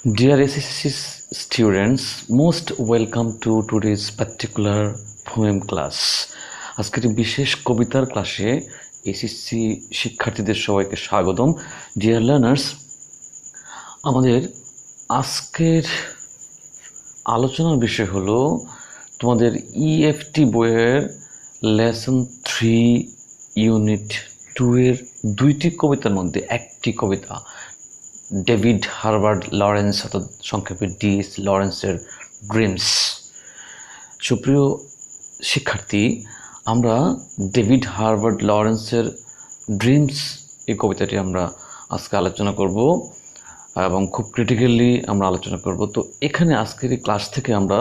Dear SSC students, most welcome to today's particular poem class. আজকের বিশেষ কবিতার ক্লাসে এসএসসি শিক্ষার্থীদের সবাইকে স্বাগতম। ডিয়ার লার্নার্স, আমাদের আজকের আলোচনার বিষয় হলো তোমাদের ইএফটি বইয়ের লেসন 3 ইউনিট 2 এর দুইটি কবিতার মধ্যে একটি কবিতা ডেভিড হার্বার্ট লরেন্স অর্থাৎ সংক্ষেপে ডিএস লরেন্সের ড্রিমস। সুপ্রিয় শিক্ষার্থী, আমরা ডেভিড হার্বার্ট লরেন্সের ড্রিমস এই কবিতাটি আমরা আজকে আলোচনা করব এবং খুব ক্রিটিক্যালি আমরা আলোচনা করব। তো এখানে আজকের এই ক্লাস থেকে আমরা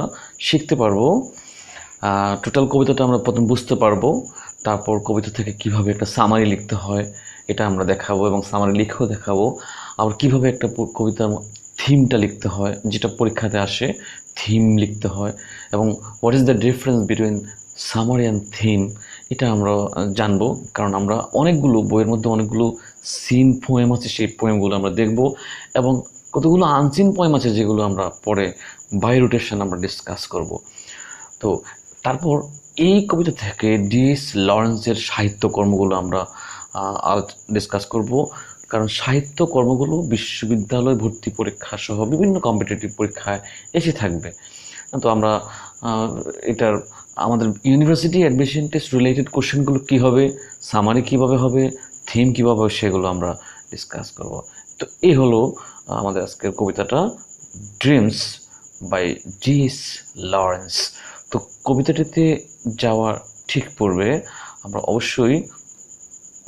শিখতে পারবো, টোটাল কবিতাটা আমরা প্রথম বুঝতে পারবো, তারপর কবিতা থেকে কিভাবে একটা সামারি লিখতে হয় এটা আমরা দেখাবো এবং সামারি লিখেও দেখাবো। আবার কিভাবে একটা কবিতার থিমটা লিখতে হয়, যেটা পরীক্ষাতে আসে, থিম লিখতে হয়, এবং what is the difference between summary and theme এটা আমরা জানবো। কারণ আমরা অনেকগুলো বইয়ের মধ্যে অনেকগুলো সিন পোয়েম আছে, সেই পোয়েমগুলো আমরা দেখব, এবং কতগুলো আনসিন পোয়েম আছে যেগুলো আমরা পরে বাই রোটেশন আমরা ডিসকাস করব। তো তারপর এই কবিতা থেকে ডিএস লরেন্সের সাহিত্যকর্মগুলো আমরা ডিসকাস করব, কারণ সাহিত্যকর্মগুলো বিশ্ববিদ্যালয় ভর্তি পরীক্ষা সহ বিভিন্ন কম্পিটিটিভ পরীক্ষায় এসে থাকবে। তো আমরা এটার আমাদের ইউনিভার্সিটি অ্যাডমিশন টেস্ট রিলেটেড কোশ্চেনগুলো কী হবে, সামারি কীভাবে হবে, থিম কীভাবে হবে, সেগুলো আমরা ডিসকাস করব। তো এই হলো আমাদের আজকের কবিতাটা, ড্রিমস বাই ডিএস লরেন্স। তো কবিতাটিতে যাওয়ার ঠিক পূর্বে আমরা অবশ্যই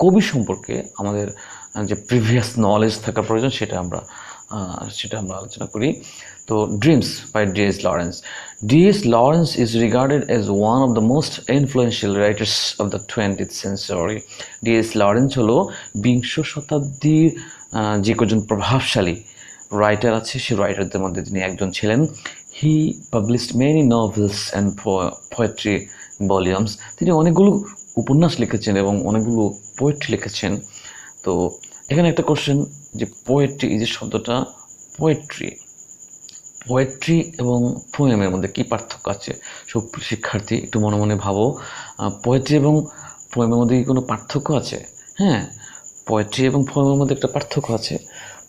কবি সম্পর্কে আমাদের যে প্রিভিয়াস নলেজ থাকা প্রয়োজন সেটা আমরা আলোচনা করি। তো Dreams by D S Lawrence. D S Lawrence is regarded as one of the most influential writers of the 20th century. D S Lawrence হলো বিংশ শতাব্দীর যে কজন প্রভাবশালী রাইটার আছে সেই রাইটারদের মধ্যে তিনি একজন ছিলেন। He published many novels and poetry volumes. তিনি অনেকগুলো উপন্যাস লিখেছেন এবং অনেকগুলো পোয়েট্রি লিখেছেন। তো এখানে একটা কোশ্চেন, যে পোয়েট্রি, এই যে শব্দটা পোয়েট্রি এবং পোয়েমের মধ্যে কী পার্থক্য আছে? সব শিক্ষার্থী একটু মনে মনে ভাবো, পোয়েট্রি এবং পোয়েমের মধ্যে কি কোনো পার্থক্য আছে? হ্যাঁ, পোয়েট্রি এবং পোয়েমের মধ্যে একটা পার্থক্য আছে।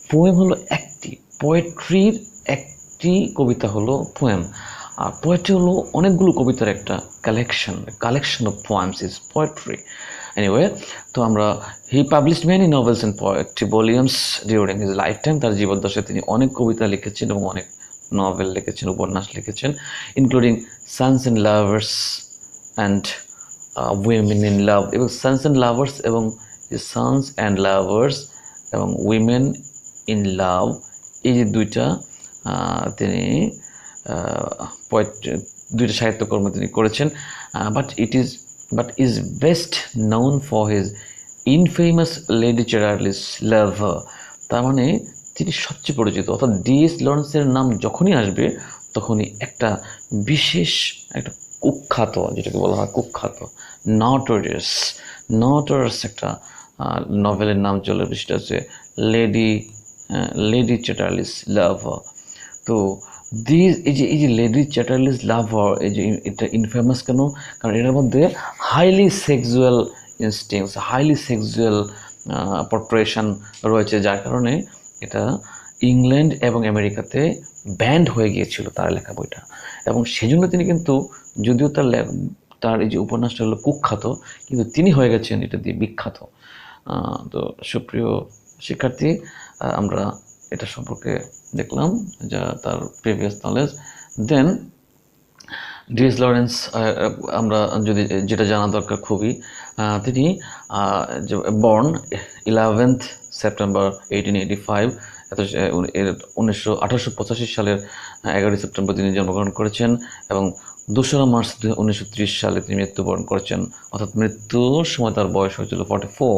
পোয়েম হলো একটি, পোয়েট্রির একটি কবিতা হলো পোয়েম, আর পোয়েট্রি হলো অনেকগুলো কবিতার একটা collection of poems is poetry. Anyway, তো আমরা he published many novels and poetry volumes during his lifetime. তার জীবদ্দশায় তিনি অনেক কবিতা লিখেছেন এবং অনেক নভেল লিখেছেন, উপন্যাস লিখেছেন, including Sons and Lovers and Women in Love. এবং সানস অ্যান্ড লাভার্স এবং সানস অ্যান্ড লাভার্স এবং উইমেন ইন লাভ, এই যে দুইটা তিনি দুইটা সাহিত্যকর্ম তিনি করেছেন। But is best known for his infamous Lady Chatterley's Lover. তার মানে তিনি সবচেয়ে পরিচিত, অর্থাৎ ডিএস লরেন্সের নাম যখনই আসবে তখনই একটা বিশেষ একটা কুখ্যাত, যেটাকে বলা হয় কুখ্যাত, নটোরিয়াস একটা নভেলের নাম চলে, সেটা হচ্ছে লেডি চেটারলিস লাভার। তো এই যে লেডি চ্যাটার্লিস লাভার, এই যে এটা ইনফেমাস কেন? কারণ এটার মধ্যে highly sexual instincts, highly sexual portrayal রয়েছে, যার কারণে এটা ইংল্যান্ড এবং আমেরিকাতে ব্যান্ড হয়ে গিয়েছিল তার লেখা বইটা। এবং সেজন্য তিনি কিন্তু, যদিও তার এই যে উপন্যাসটা হলো কুখ্যাত, কিন্তু তিনি হয়ে গেছেন এটা দিয়ে বিখ্যাত। তো সুপ্রিয় শিক্ষার্থী, আমরা এটা সম্পর্কে দেখলাম, যা তার প্রিভিয়াস নলেজ। দেন ডিএস লরেন্স, আমরা যদি যেটা জানা দরকার খুবই, তিনি বর্ন 11th সেপ্টেম্বর 1885, 1885 সালের 11 সেপ্টেম্বর তিনি জন্মগ্রহণ করেছেন, এবং 2রা মার্চ 1930 সালে তিনি মৃত্যুবরণ করেছেন, অর্থাৎ মৃত্যুর সময় তার বয়স হয়েছিল 44।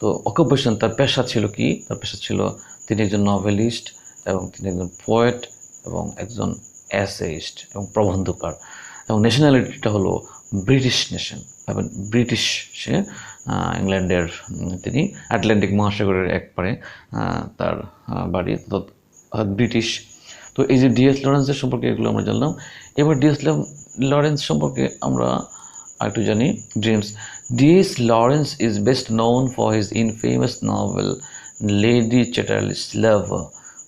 তো অকুপেশন, তার পেশা ছিল কি? তার পেশা ছিল তিনি একজন নভেলিস্ট, এবং তিনি একজন পোয়েট, এবং একজন অ্যাসেইস্ট এবং প্রবন্ধকার, এবং ন্যাশনালিটিটা হলো ব্রিটিশ নেশন, ব্রিটিশ। সে ইংল্যান্ডের, তিনি আটলান্টিক মহাসাগরের একপারে তার বাড়ি, ব্রিটিশ। তো এই যে ডিএস লরেন্সের সম্পর্কে এগুলো আমরা জানলাম। এবার ডিএস লরেন্স সম্পর্কে আমরা আরেকটু জানি। Dreams. DH Lawrence is best known for his infamous novel Lady Chatterley's Lover,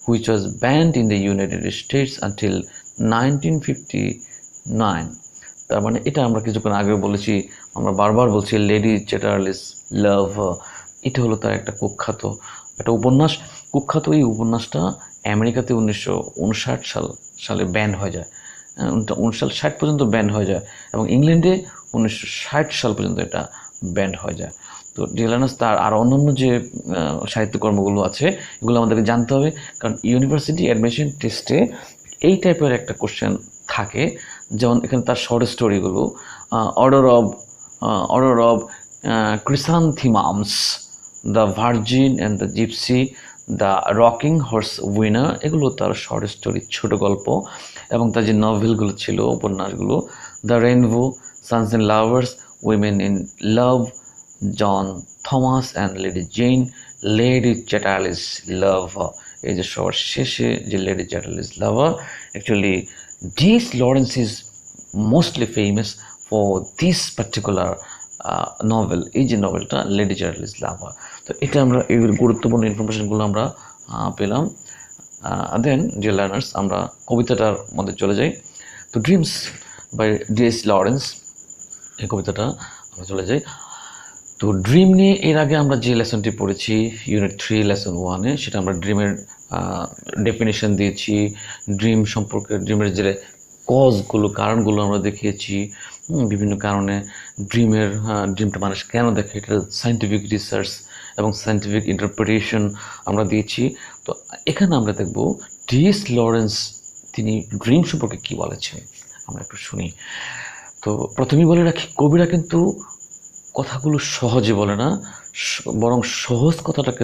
which was banned in the United States until 1959. তার মানে এটা আমরা কিছুক্ষণ আগে বলেছি, আমরা বারবার বলছি লেডি চ্যাটার্লিস লাভার। এটা হলো তার একটা কুখ্যাত একটা উপন্যাস। কুখ্যাত এই উপন্যাসটা আমেরিকাতে 1959 সালে ব্যান হয়ে যায়। 1960 পর্যন্ত ব্যান হয়ে যায় এবং ইংল্যান্ডে 1960 সাল পর্যন্ত এটা ব্যান্ড হয়ে যায়। তো ডিলানাস তার আর অন্যান্য যে সাহিত্যকর্মগুলো আছে এগুলো আমাদেরকে জানতে হবে, কারণ ইউনিভার্সিটি অ্যাডমিশন টেস্টে এই টাইপের একটা কোশ্চেন থাকে। যেমন এখানে তার শর্ট স্টোরিগুলো Odour of Chrysanthemums, The Virgin and the Gipsy, The Rocking Horse Winner, এগুলো তার শর্ট স্টোরি, ছোট গল্প। এবং তার যে নভেলগুলো ছিল, উপন্যাসগুলো, The Rainbow, Sons and Lovers, Women in Love, John Thomas and Lady Jane, Lady Chatterley's Lover. এই যে সবার শেষে যে Lady Chatterley's Lover, actually DH Lawrence is mostly famous for this particular novel. এই যে নভেলটা লেডি চ্যাটার্লিস লাভার। তো এটা আমরা এই গুরুত্বপূর্ণ ইনফরমেশনগুলো আমরা পেলাম। দেন ডিয়ার লার্নার্স, আমরা কবিতাটার মধ্যে চলে যাই। তো ড্রিমস বাই ডিএস লরেন্স, এই কবিতাটা আমরা চলে যাই। তো ড্রিম নিয়ে এর আগে আমরা যে লেসনটি পড়েছি ইউনিট 3 লেসন 1-এ, সেটা আমরা ড্রিমের ডেফিনেশন দিয়েছি। ড্রিম সম্পর্কে ড্রিমের যে কজগুলো, কারণগুলো আমরা দেখিয়েছি। বিভিন্ন কারণে ড্রিমটা মানুষ কেন দেখে, এটা সায়েন্টিফিক রিসার্চ এবং সায়েন্টিফিক ইন্টারপ্রিটেশন আমরা দিয়েছি। তো এখানে আমরা দেখব ডিএস লরেন্স তিনি ড্রিম সম্পর্কে কী বলেছেন, আমরা একটু শুনি। তো প্রথমেই বলে রাখি, কবিরা কিন্তু কথাগুলো সহজে বলে না, বরং সহজ কথাটাকে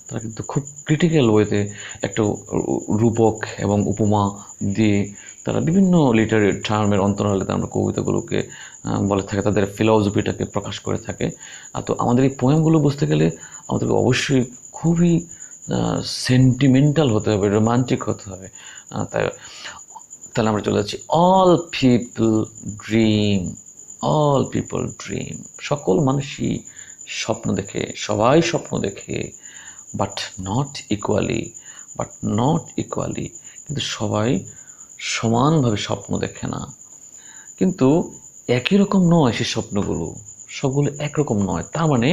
তারা কিন্তু খুব ক্রিটিক্যাল ওয়েতে একটা রূপক এবং উপমা দিয়ে তারা বিভিন্ন লিটারি টার্মের অন্তরালে আমরা কবিতাগুলোকে বলে থাকে, তাদের ফিলসফিটাকে প্রকাশ করে থাকে। তো আমাদের এই পোয়েমগুলো বুঝতে গেলে আমাদেরকে অবশ্যই খুবই সেন্টিমেন্টাল হতে হবে, রোমান্টিক হতে হবে। তাহলে আমরা চলে যাচ্ছি। অল পিপল ড্রিম, সকল মানুষই স্বপ্ন দেখে, সবাই স্বপ্ন দেখে, বাট নট ইকুয়ালি, কিন্তু সবাই সমানভাবে স্বপ্ন দেখে না। কিন্তু একই রকম নয় সেই স্বপ্নগুলো, সবগুলো একরকম নয়। তার মানে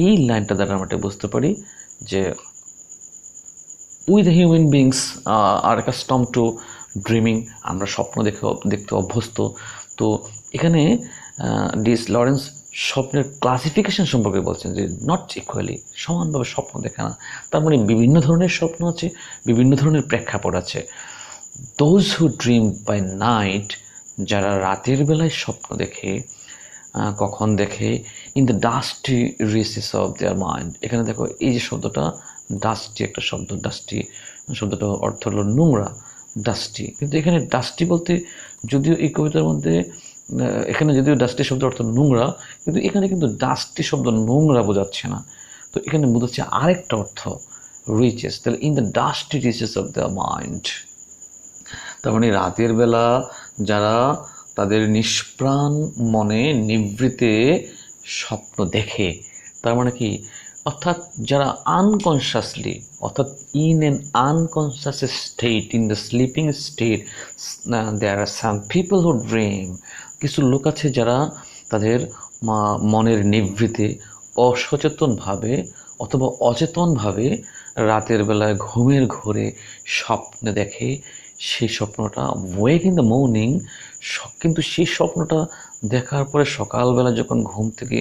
এই লাইনটা দ্বারা আমরা বুঝতে পারি যে we the human beings are custom to dreaming, আমরা স্বপ্ন দেখতে অভ্যস্ত। তো এখানে ডিএস লরেন্স স্বপ্নের ক্লাসিফিকেশন সম্পর্কে বলছেন যে নট ইকুয়ালি, সমানভাবে স্বপ্ন দেখে না। তার মানে বিভিন্ন ধরনের স্বপ্ন আছে, বিভিন্ন ধরনের প্রেক্ষাপট আছে। Those who dream by night, যারা রাতের বেলায় স্বপ্ন দেখে, কখন দেখে, in the dusty recesses of their mind. এখানে দেখো এই যে শব্দটা ডাস্টি, একটা শব্দ, ডাস্টি শব্দটার অর্থ হলো নোংরা, ডাস্টি। কিন্তু এখানে ডাস্টি বলতে, যদিও এই কবিতার মধ্যে এখানে যদিও ডাস্টি শব্দের অর্থ নোংরা, কিন্তু এখানে কিন্তু ডাস্টি শব্দ নোংরা বোঝাচ্ছে না। তো এখানে বোঝাচ্ছে আরেকটা অর্থ, রিচেস। তাহলে in the dusty riches of the mind, তার মানে রাতের বেলা যারা তাদের নিষ্প্রাণ মনে নিভৃতে স্বপ্ন দেখে, তার মানে কি, অর্থাৎ যারা আনকনশাসলি, অর্থাৎ in an unconscious state, in the sleeping state, there are some people who dream. কিছু লোক আছে যারা তাদের মনের নিভৃতে অসচেতনভাবে অথবা অচেতনভাবে রাতের বেলায় ঘুমের ঘোরে স্বপ্ন দেখে। সেই স্বপ্নটা ওয়েক ইন দ্য মর্নিং, কিন্তু সেই স্বপ্নটা দেখার পরে সকালবেলা যখন ঘুম থেকে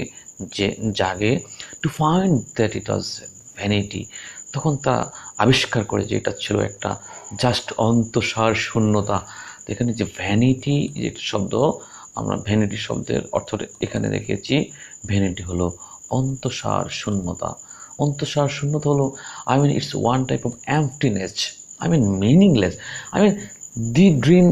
জাগে, to find that it was vanity, তখন তা আবিষ্কার করে যে এটা ছিল একটা জাস্ট অন্তঃসার শূন্যতা। এখানে যে ভ্যানিটি যে শব্দ, আমরা ভ্যানিটি শব্দের অর্থটা এখানে দেখিয়েছি। ভ্যানিটি হলো অন্তঃসার শূন্যতা। অন্তঃসার শূন্যতা হলো, it's one type of emptiness, meaningless. The dream,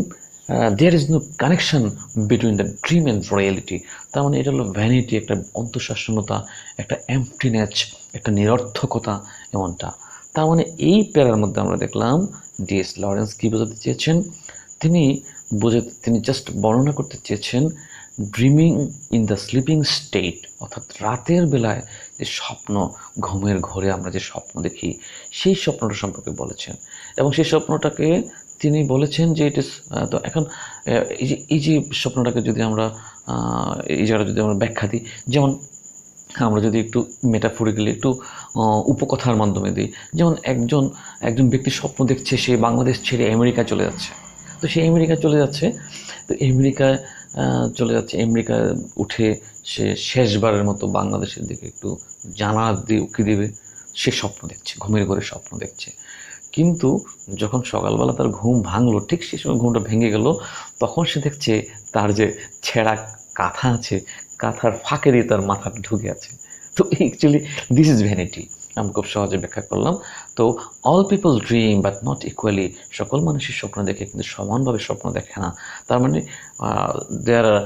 there is no connection between the dream and reality. তার মানে এটা হলো ভ্যানিটি, একটা অন্তঃসার শূন্যতা, একটা এম্পটিনেস, একটা নিরর্থকতা, এমনটা। তার মানে এই প্যারার মধ্যে আমরা দেখলাম ডিএস লরেন্স কি বোঝাতে চেয়েছেন, তিনি জাস্ট বর্ণনা করতে চেয়েছেন dreaming in the sleeping state, অর্থাৎ রাতের বেলায় যে স্বপ্ন, ঘুমের ঘোরে আমরা যে স্বপ্ন দেখি সেই স্বপ্নটা সম্পর্কে বলেছেন। এবং সেই স্বপ্নটাকে তিনি বলেছেন যে ইট ইস, তো এখন এই যে স্বপ্নটাকে যদি আমরা এই জায়গাটা যদি আমরা ব্যাখ্যা দিই, যেমন আমরা যদি একটু মেটাফরিক্যালি একটু উপকথার মাধ্যমে দিই, যেমন একজন ব্যক্তি স্বপ্ন দেখছে সে বাংলাদেশ ছেড়ে আমেরিকা চলে যাচ্ছে। তো সে আমেরিকা চলে যাচ্ছে, তো আমেরিকায় উঠে সে শেষবারের মতো বাংলাদেশের দিকে একটু জানালা দিয়ে উঁকি দেবে, সে স্বপ্ন দেখছে, ঘুমের ঘরে স্বপ্ন দেখছে। কিন্তু যখন সকালবেলা তার ঘুম ভাঙলো, ঠিক সেই সময় ঘুমটা ভেঙে গেল, তখন সে দেখছে তার যে ছেঁড়া কাঁথা আছে, কাঁথার ফাঁকে দিয়ে তার মাথাটা ঢুকে আছে। তো অ্যাকচুয়ালি দিস ইজ ভ্যানিটি, আমি খুব সহজে ব্যাখ্যা করলাম। তো all people dream but not equally, সকল মানুষের স্বপ্ন দেখে কিন্তু সমানভাবে স্বপ্ন দেখে না। তার মানে there are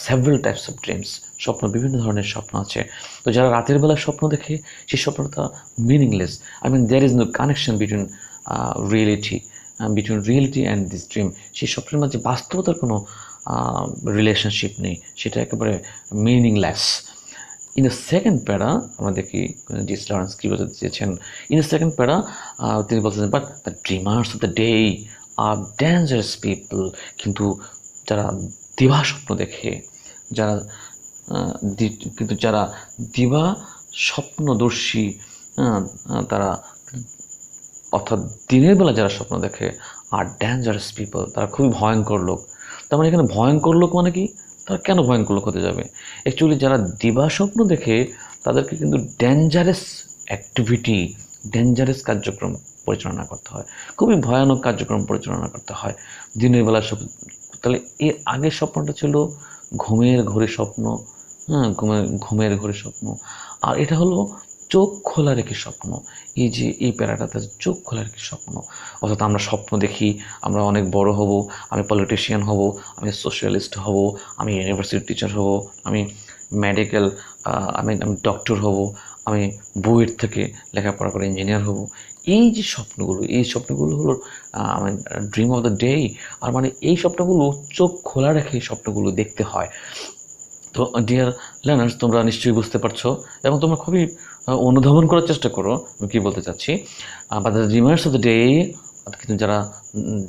several types of dreams, স্বপ্ন বিভিন্ন ধরনের স্বপ্ন আছে। তো যারা রাতের বেলা স্বপ্ন দেখে সেই স্বপ্নটা meaningless, I mean there is no connection between reality and this dream. সেই স্বপ্নের মাঝে বাস্তবতার কোনো রিলেশনশিপ নেই, সেটা একেবারে মিনিংলেস। ইন দ্য সেকেন্ড প্যারা আমরা দেখি ডিএস লরেন্স কী বোঝাতে চেয়েছেন। ইন দ্য সেকেন্ড প্যারা তিনি বলতেছেন but the dreamers of the day are dangerous people, কিন্তু যারা দিবা স্বপ্ন দেখে, যারা দিবা স্বপ্নদর্শী, তারা অর্থাৎ দিনের বেলা যারা স্বপ্ন দেখে আর ডেঞ্জারাস পিপল, তারা খুবই ভয়ঙ্কর লোক। তার মানে এখানে ভয়ঙ্কর লোক মানে কি, তারা কেন ভয়ঙ্কর লোক হতে যাবে? অ্যাকচুয়ালি যারা দিবা স্বপ্ন দেখে তাদেরকে কিন্তু ডেঞ্জারাস অ্যাক্টিভিটি, ডেঞ্জারাস কার্যক্রম পরিচালনা করতে হয়, খুবই ভয়ানক কার্যক্রম পরিচালনা করতে হয় দিনের বেলা তাহলে এর আগের স্বপ্নটা ছিল ঘুমের ঘোরে স্বপ্ন, ঘুমের ঘোরে স্বপ্ন, আর এটা হলো চোখ খোলা রেখে স্বপ্ন। এই যে এই প্যারাটাতে চোখ খোলা রেখে স্বপ্ন, অর্থাৎ আমরা স্বপ্ন দেখি আমরা অনেক বড় হব, আমি পলিটিশিয়ান হব, আমি সোশ্যালিস্ট হব, আমি ইউনিভার্সিটি টিচার হব, আমি মেডিকেল আমি ডক্টর হব, আমি বুয়েট থেকে লেখাপড়া করে ইঞ্জিনিয়ার হব। এই যে স্বপ্নগুলো, এই স্বপ্নগুলো হলো ড্রিম অফ দ্য ডে। আর মানে এই স্বপ্নগুলো চোখ খোলা রেখে স্বপ্নগুলো দেখতে হয়। তো ডিয়ার লার্নার্স, তোমরা নিশ্চয়ই বুঝতে পারছো এবং তোমরা খুবই অনুধাবন করার চেষ্টা করো আমি কী বলতে চাচ্ছি। But the dreamers of the day, কিন্তু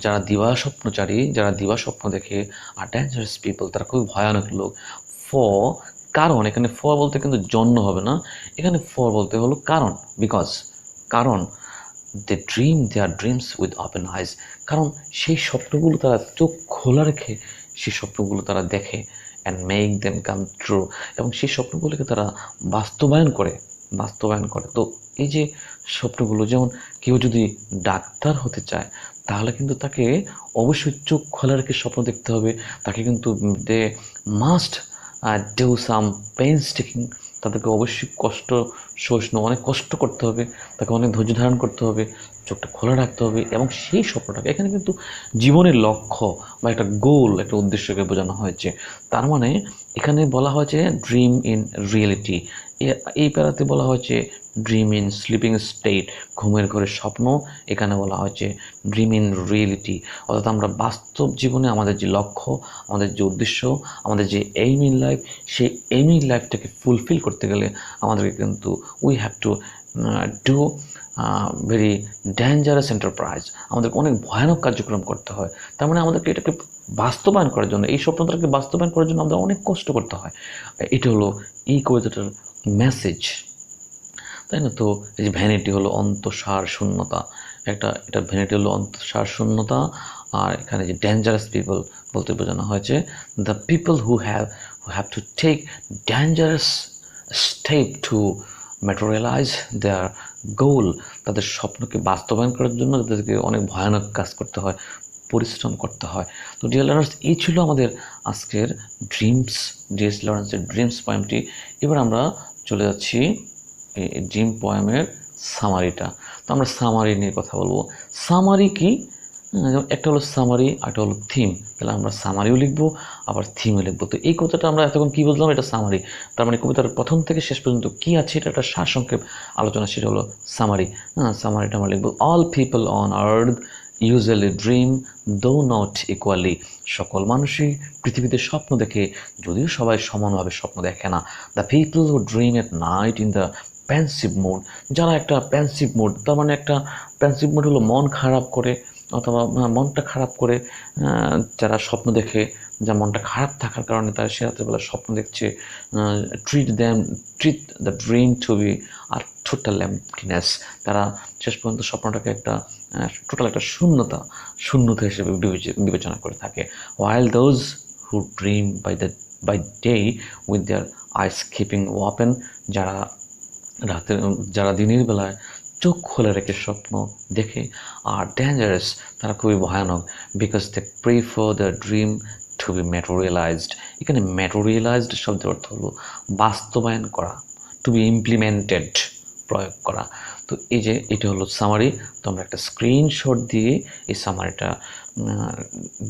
যারা দিবা স্বপ্নচারী, যারা দিবা স্বপ্ন দেখে আর ডেঞ্জারাস পিপল, তারা খুবই ভয়ানক লোক। কারণ এখানে বলতে কিন্তু জন্য হবে না, এখানে বলতে হলো কারণ, কারণ they dream their dreams with open eyes, কারণ সেই স্বপ্নগুলো তারা চোখ খোলা রেখে সেই স্বপ্নগুলো তারা দেখে and make them come true, এবং সেই স্বপ্নগুলোকে তারা বাস্তবায়ন করে। তো এই যে স্বপ্নগুলো, যেমন কেউ যদি ডাক্তার হতে চায় তাহলে কিন্তু তাকে অবশ্যই চোখ খোলা রেখে স্বপ্ন দেখতে হবে, তাকে কিন্তু দে মাস্ট ডু সাম পেইনস্টেকিং, তাদেরকে অবশ্যই সহিষ্ণু অনেক কষ্ট করতে হবে, তাকে অনেক ধৈর্য ধারণ করতে হবে, চোখটা খোলা রাখতে হবে, এবং সেই স্বপ্নটাকে এখানে কিন্তু জীবনের লক্ষ্য বা একটা গোল, একটা উদ্দেশ্যকে বোঝানো হয়েছে। তার মানে এখানে বলা হয়েছে ড্রিম ইন রিয়েলিটি, এই প্যারাতে বলা হয়েছে ড্রিম ইন স্লিপিং স্টেট, ঘুমের ঘরে স্বপ্ন। এখানে বলা হয়েছে ড্রিম ইন রিয়েলিটি, অর্থাৎ আমরা বাস্তব জীবনে আমাদের যে লক্ষ্য, আমাদের যে উদ্দেশ্য, আমাদের যে এইম ইন লাইফ, সেই এইম ইন লাইফটাকে ফুলফিল করতে গেলে আমাদেরকে কিন্তু we have to do very dangerous enterprise, আমাদেরকে অনেক ভয়ানক কার্যক্রম করতে হয়। তার মানে আমাদেরকে এটাকে বাস্তবায়ন করার জন্য, এই স্বপ্নটাকে বাস্তবায়ন করার জন্য আমাদের অনেক কষ্ট করতে হয়। এটা হলো এই কবিতাটার মেসেজ, তাই না? তো এই যে ভ্যানিটি হলো অন্তঃসার শূন্যতা, এটা ভ্যানিটি হলো অন্তঃসার শূন্যতা। আর এখানে যে ডেঞ্জারাস পিপল বলতে বোঝানো হয়েছে the people who have to take dangerous step to materialise their goal, তাদের স্বপ্নকে বাস্তবায়ন করার জন্য তাদেরকে অনেক ভয়ানক কাজ করতে হয়, পরিশ্রম করতে হয়। তো ডিয়ার লার্নার্স, এই ছিল আমাদের আজকের ডিএস লরেন্সের ড্রিমস পয়েমটি। এবার আমরা চলে যাচ্ছি ড্রিম পয়েমের সামারিটা। তো আমরা সামারি নিয়ে কথা বলবো। সামারি কি? যেমন একটা হলো সামারি, একটা হলো থিম। তাহলে আমরা সামারিও লিখবো, আবার থিমও লিখবো। তো এই কথাটা আমরা এতক্ষণ কী বুঝলাম, এটা সামারি। তার মানে কবিতার প্রথম থেকে শেষ পর্যন্ত কী আছে এটা একটা সারসংক্ষেপ আলোচনা, সেটা হলো সামারি। সামারিটা আমরা লিখবো, all people on earth usually dream দো নট ইকুয়ালি। সকল মানুষই পৃথিবীতে স্বপ্ন দেখে, যদিও সবাই সমানভাবে স্বপ্ন দেখে না। The people who dream at night in the pensive mood, যারা একটা প্যান্সিভ মুড, তার মানে একটা প্যান্সিভ মুড হলো মন খারাপ করে অথবা মনটা খারাপ করে যারা স্বপ্ন দেখে, যা মনটা খারাপ থাকার কারণে তারা সে রাত্রেবেলা স্বপ্ন দেখছে, treat the dream to be are total emptiness. তারা শেষ পর্যন্ত স্বপ্নটাকে একটা টোটাল একটা শূন্যতা হিসেবে বিবেচনা করে থাকে। while those who dream by day with their eyes keeping open, যারা দিনের বেলায় চোখ খুলে রেখে স্বপ্ন দেখে আর ডেঞ্জারাস, তারা খুবই ভয়ানক, because they prefer the dream to be materialised. এখানে ম্যাটেরিয়ালাইজড শব্দের অর্থ হলো বাস্তবায়ন করা, টু বি ইমপ্লিমেন্টেড, প্রয়োগ করা। তো এই যে এটা হলো সামারি। তো আমরা একটা স্ক্রিনশট দিয়ে এই সামারিটা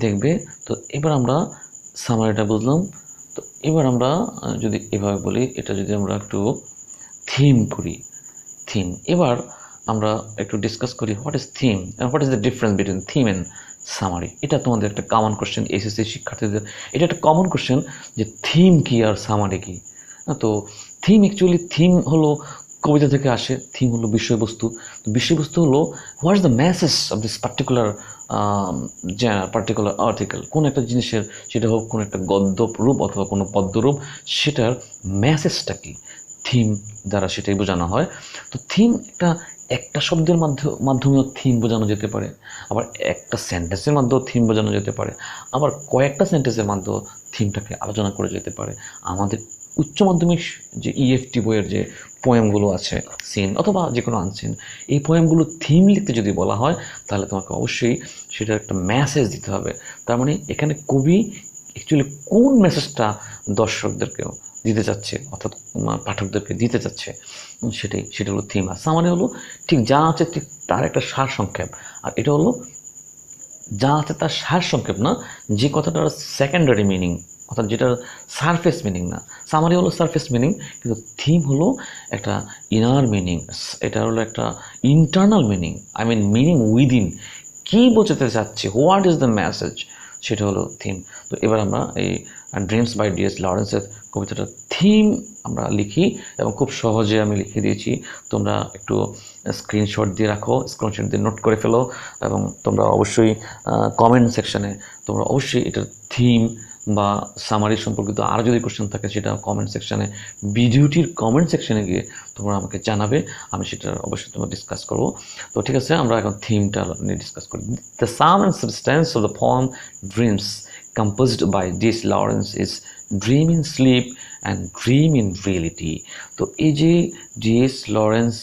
দেখবে। তো এবার আমরা সামারিটা বুঝলাম। তো এবার আমরা যদি এভাবে বলি, এটা যদি আমরা একটু থিম করি, থিম। এবার আমরা একটু ডিসকাস করি what is theme, what is the difference between theme and summary. এটা তোমাদের একটা কমন কোশ্চেন, এসএসসি শিক্ষার্থীদের এটা একটা কমন কোশ্চেন যে থিম কি আর সামারি কি। তো থিম অ্যাকচুয়ালি, থিম হলো কবিতা থেকে আসে, থিম হলো বিষয়বস্তু। তো বিষয়বস্তু হলো what is the message of this particular article, কোন একটা জিনিসের, সেটা হোক কোনো একটা গদ্য রূপ অথবা কোনো পদ্যরূপ, সেটার মেসেজটা কি, থিম দ্বারা সেটাই বোঝানো হয়। তো থিম একটা শব্দের মাধ্যমেও থিম বোঝানো যেতে পারে, আবার একটা সেন্টেন্সের মাধ্যমেও থিম বোঝানো যেতে পারে, আবার কয়েকটা সেন্টেন্সের মাধ্যমেও থিমটাকে আলোচনা করে যেতে পারে। আমাদের উচ্চ মাধ্যমিক যে ইএফটি বইয়ের যে পোয়েমগুলো আছে, সিন অথবা যে কোনো আনসিন, এই পোয়েমগুলো থিম লিখতে যদি বলা হয়, তাহলে তোমাকে অবশ্যই সেটার একটা মেসেজ দিতে হবে। তার মানে এখানে কবি অ্যাকচুয়ালি কোন মেসেজটা দর্শকদেরকেও দিতে চাচ্ছে, অর্থাৎ পাঠকদেরকে দিতে চাচ্ছে, সেটা হলো থিম। আর সামারি হলো ঠিক যা আছে ঠিক তার একটা সার সংক্ষেপ। আর এটা হলো যা আছে তার সার সংক্ষেপ না, যে কথাটার সেকেন্ডারি মিনিং, অর্থাৎ যেটার সারফেস মিনিং না। সামারি হলো সারফেস মিনিং, কিন্তু থিম হলো একটা ইনার মিনিং, এটা হলো একটা ইন্টারনাল মিনিং, মিনিং উইদিন, কী বোঝাতে চাচ্ছে, হোয়াট ইজ দ্য মেসেজ, সেটা হলো থিম। তো এবার আমরা এই ড্রিমস বাই ডিএস লরেন্সের কবিতাটার থিম আমরা লিখি, এবং খুব সহজে আমি লিখে দিয়েছি। তোমরা একটু স্ক্রিনশট দিয়ে রাখো, স্ক্রিনশট দিয়ে নোট করে ফেলো, এবং তোমরা অবশ্যই কমেন্ট সেকশানে তোমরা অবশ্যই এটার থিম বা সামারি সম্পর্কিত আরও যদি কোশ্চেন থাকে, সেটা কমেন্ট সেকশানে, ভিডিওটির কমেন্ট সেকশানে গিয়ে তোমরা আমাকে জানাবে, আমি সেটা অবশ্যই তোমরা ডিসকাস করবো। তো ঠিক আছে, আমরা এখন থিমটা নিয়ে ডিসকাস করি। The some and substance of the poem dreams composed by D.S. Lawrence is dream in sleep and dream in reality. তো এই যে D.S. লরেন্স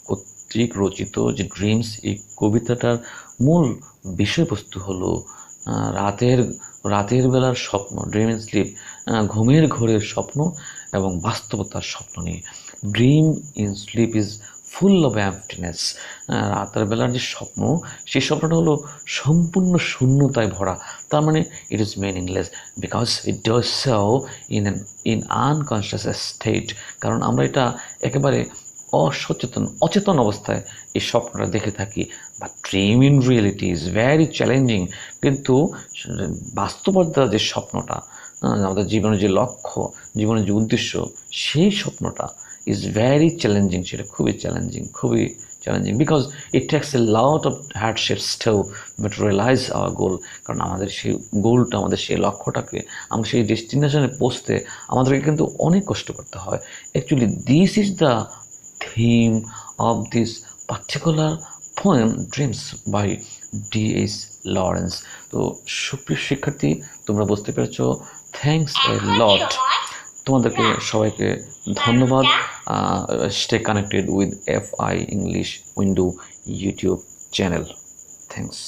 কর্তৃক রচিত যে ড্রিমস, এই কবিতাটার মূল বিষয়বস্তু হলো রাতের বেলার স্বপ্ন, ড্রিম ইন স্লিপ, ঘুমের ঘোরের স্বপ্ন এবং বাস্তবতার স্বপ্ন নিয়ে। Dream in sleep is full of emptiness, রাতের বেলার যে স্বপ্ন, সেই স্বপ্নটা হলো সম্পূর্ণ শূন্যতায় ভরা। তার মানে it is meaningless because it does so in unconscious state, কারণ আমরা এটা একেবারে অচেতন অবস্থায় এই স্বপ্নটা দেখে থাকি। But dream in reality is very challenging, কিন্তু বাস্তবতা যে স্বপ্নটা, আমাদের জীবনের যে লক্ষ্য, জীবনের যে উদ্দেশ্য, সেই স্বপ্নটা ইজ ভেরি চ্যালেঞ্জিং, সেটা খুবই challenging because it takes a lot of hardships to materialise our goal. কারণ আমাদের সেই গোলটা, আমাদের সেই লক্ষ্যটাকে, আমরা সেই ডেস্টিনেশনে পৌঁছতে আমাদেরকে কিন্তু অনেক কষ্ট করতে হয়। Actually this is the theme of this particular poem dreams by D.S. Lawrence. তো সুপ্রিয় শিক্ষার্থী, তোমরা বুঝতে পেরেছ। থ্যাংকস এ লট, তোমাদেরকে সবাইকে ধন্যবাদ। Stay connected with FI English window YouTube channel. Thanks.